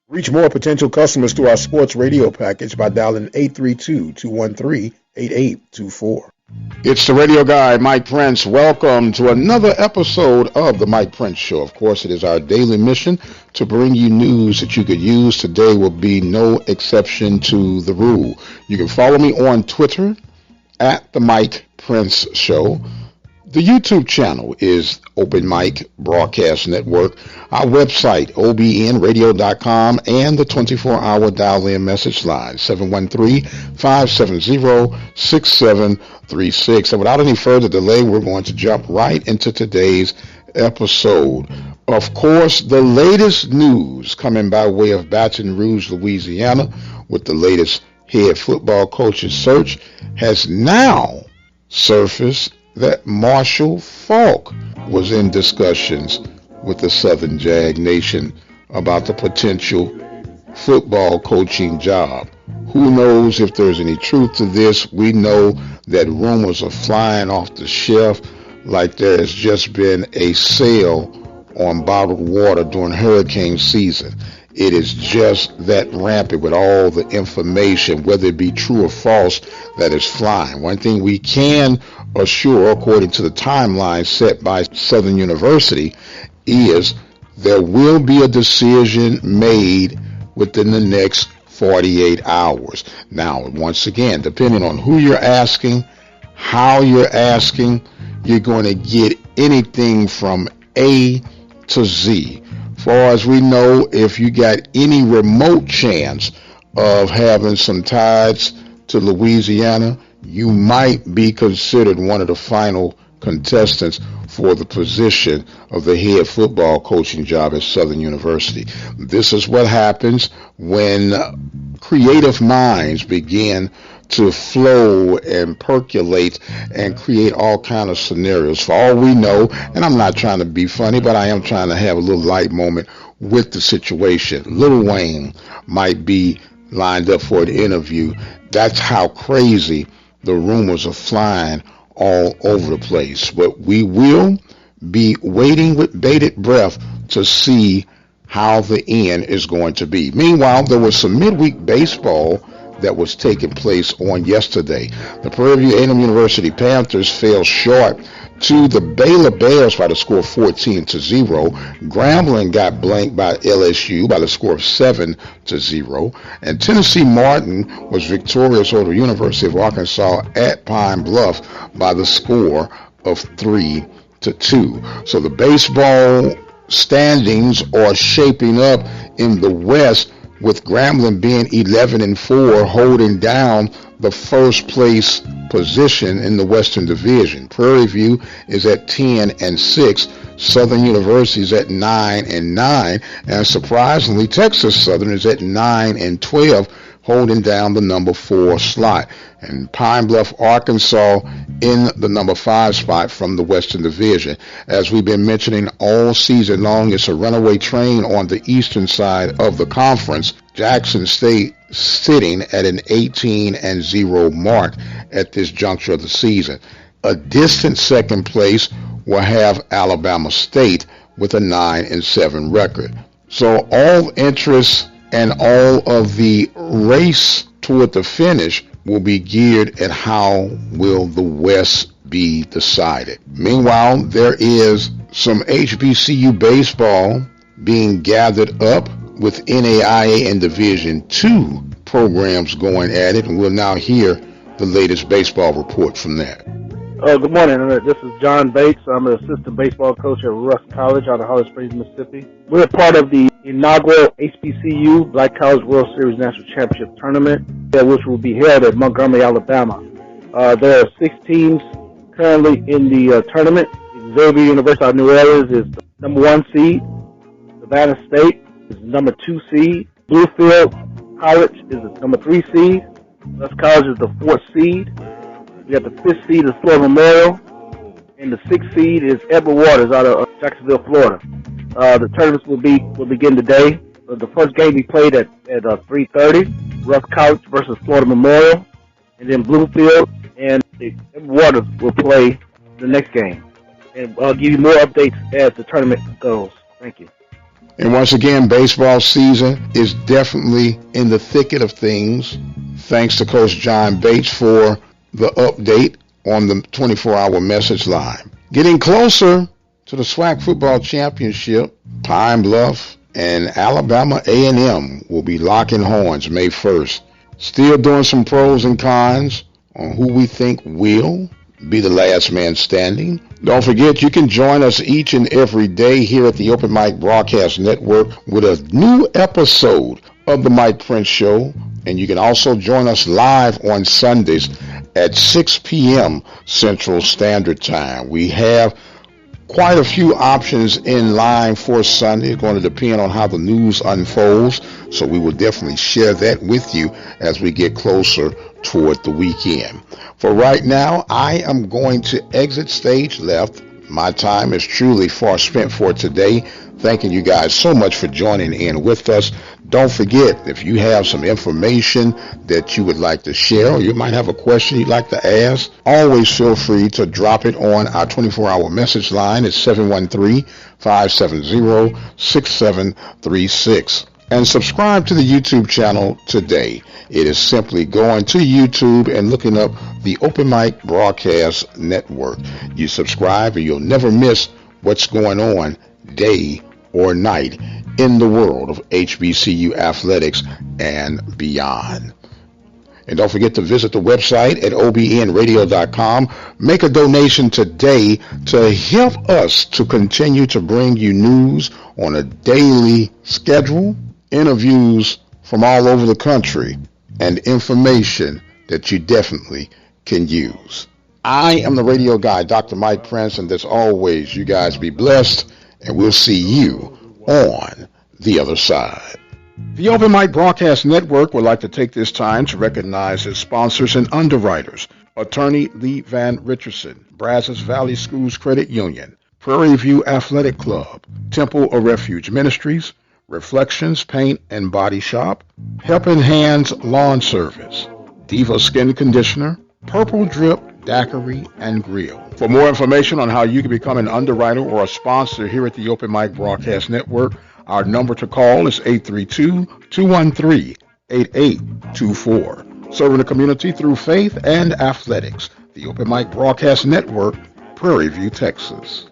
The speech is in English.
Reach more potential customers through our sports radio package by dialing 832-213-8824. It's the radio guy, Mike Prince. Welcome to another episode of the Mike Prince Show. Of course, it is our daily mission to bring you news that you could use. Today will be no exception to the rule. You can follow me on Twitter at the Mike Prince Show. The YouTube channel is Open Mic Broadcast Network. Our website, obnradio.com, and the 24-hour dial-in message line, 713-570-6736. And without any further delay, we're going to jump right into today's episode. Of course, the latest news coming by way of Baton Rouge, Louisiana, with the latest head football coach's search, has now surfaced that Marshall Faulk was in discussions with the Southern Jag Nation about the potential football coaching job. Who knows if there's any truth to this? We know that rumors are flying off the shelf like there has just been a sale on bottled water during hurricane season. It is just that rampant with all the information, whether it be true or false, that is flying. One thing we can assure, according to the timeline set by Southern University, is there will be a decision made within the next 48 hours. Now, once again, depending on who you're asking, how you're asking, you're going to get anything from A to Z. Far as we know, if you got any remote chance of having some ties to Louisiana, you might be considered one of the final contestants for the position of the head football coaching job at Southern University. This is what happens when creative minds begin to flow and percolate and create all kind of scenarios. For all we know, and I'm not trying to be funny, but I am trying to have a little light moment with the situation. Lil Wayne might be lined up for an interview. That's how crazy the rumors are flying all over the place. But we will be waiting with bated breath to see how the end is going to be. Meanwhile, there was some midweek baseball that was taking place on yesterday. The Prairie View A&M University Panthers fell short to the Baylor Bears by the score of 14-0. Grambling got blanked by LSU by the score of 7-0. And Tennessee Martin was victorious over the University of Arkansas at Pine Bluff by the score of 3-2. So the baseball standings are shaping up in the West, with Grambling being 11-4, holding down the first place position in the Western Division. Prairie View is at 10-6. Southern University is at 9-9, and surprisingly, Texas Southern is at 9-12, holding down the number 4 slot. And Pine Bluff, Arkansas, in the number 5 spot from the Western Division. As we've been mentioning all season long, it's a runaway train on the eastern side of the conference. Jackson State sitting at an 18-0 mark at this juncture of the season. A distant second place will have Alabama State with a 9-7 record. So all interest and all of the race toward the finish will be geared at how will the West be decided. Meanwhile, there is some HBCU baseball being gathered up with NAIA and Division II programs going at it, and we'll now hear the latest baseball report from that. Good morning. This is John Bates. I'm an assistant baseball coach at Rusk College out of Holly Springs, Mississippi. We're a part of the inaugural HBCU Black College World Series National Championship Tournament, which will be held at Montgomery, Alabama. There are 6 teams currently in the tournament. Xavier University of New Orleans is the number 1 seed. Savannah State is the number 2 seed. Bluefield College is the number 3 seed. Rusk College is the 4th seed. We got the 5th seed is Florida Memorial, and the 6th seed is Edward Waters out of Jacksonville, Florida. The tournaments will begin today. The first game we played at 3:30, Rusk College versus Florida Memorial, and then Bluefield and Edward Waters will play the next game. And I'll give you more updates as the tournament goes. Thank you. And once again, baseball season is definitely in the thicket of things. Thanks to Coach John Bates for the update on the 24-hour message line. Getting closer to the SWAC football championship, Pine Bluff and Alabama A&M will be locking horns May 1st. Still doing some pros and cons on who we think will be the last man standing. Don't forget, you can join us each and every day here at the Open Mic Broadcast Network with a new episode of the Mike Prince Show. And you can also join us live on Sundays at 6 p.m. Central Standard Time. We have quite a few options in line for Sunday. It's going to depend on how the news unfolds. So we will definitely share that with you as we get closer toward the weekend. For right now, I am going to exit stage left. My time is truly far spent for today. Thanking you guys so much for joining in with us. Don't forget, if you have some information that you would like to share, or you might have a question you'd like to ask, always feel free to drop it on our 24-hour message line at 713-570-6736. And subscribe to the YouTube channel today. It is simply going to YouTube and looking up the Open Mic Broadcast Network. You subscribe and you'll never miss what's going on day or night in the world of HBCU athletics and beyond. And don't forget to visit the website at obnradio.com. Make a donation today to help us to continue to bring you news on a daily schedule, interviews from all over the country, and information that you definitely can use. I am the radio guy, Dr. Mike Prince, and as always, you guys be blessed, and we'll see you on the other side. The Open Mic Broadcast Network would like to take this time to recognize its sponsors and underwriters: Attorney Lee Van Richardson, Brazos Valley Schools Credit Union, Prairie View Athletic Club, Temple of Refuge Ministries, Reflections Paint and Body Shop, Helping Hands Lawn Service, Diva Skin Conditioner, Purple Drip Daiquiri and Grill. For more information on how you can become an underwriter or a sponsor here at the Open Mic Broadcast Network, our number to call is 832-213-8824. Serving the community through faith and athletics. The Open Mic Broadcast Network, Prairie View, Texas.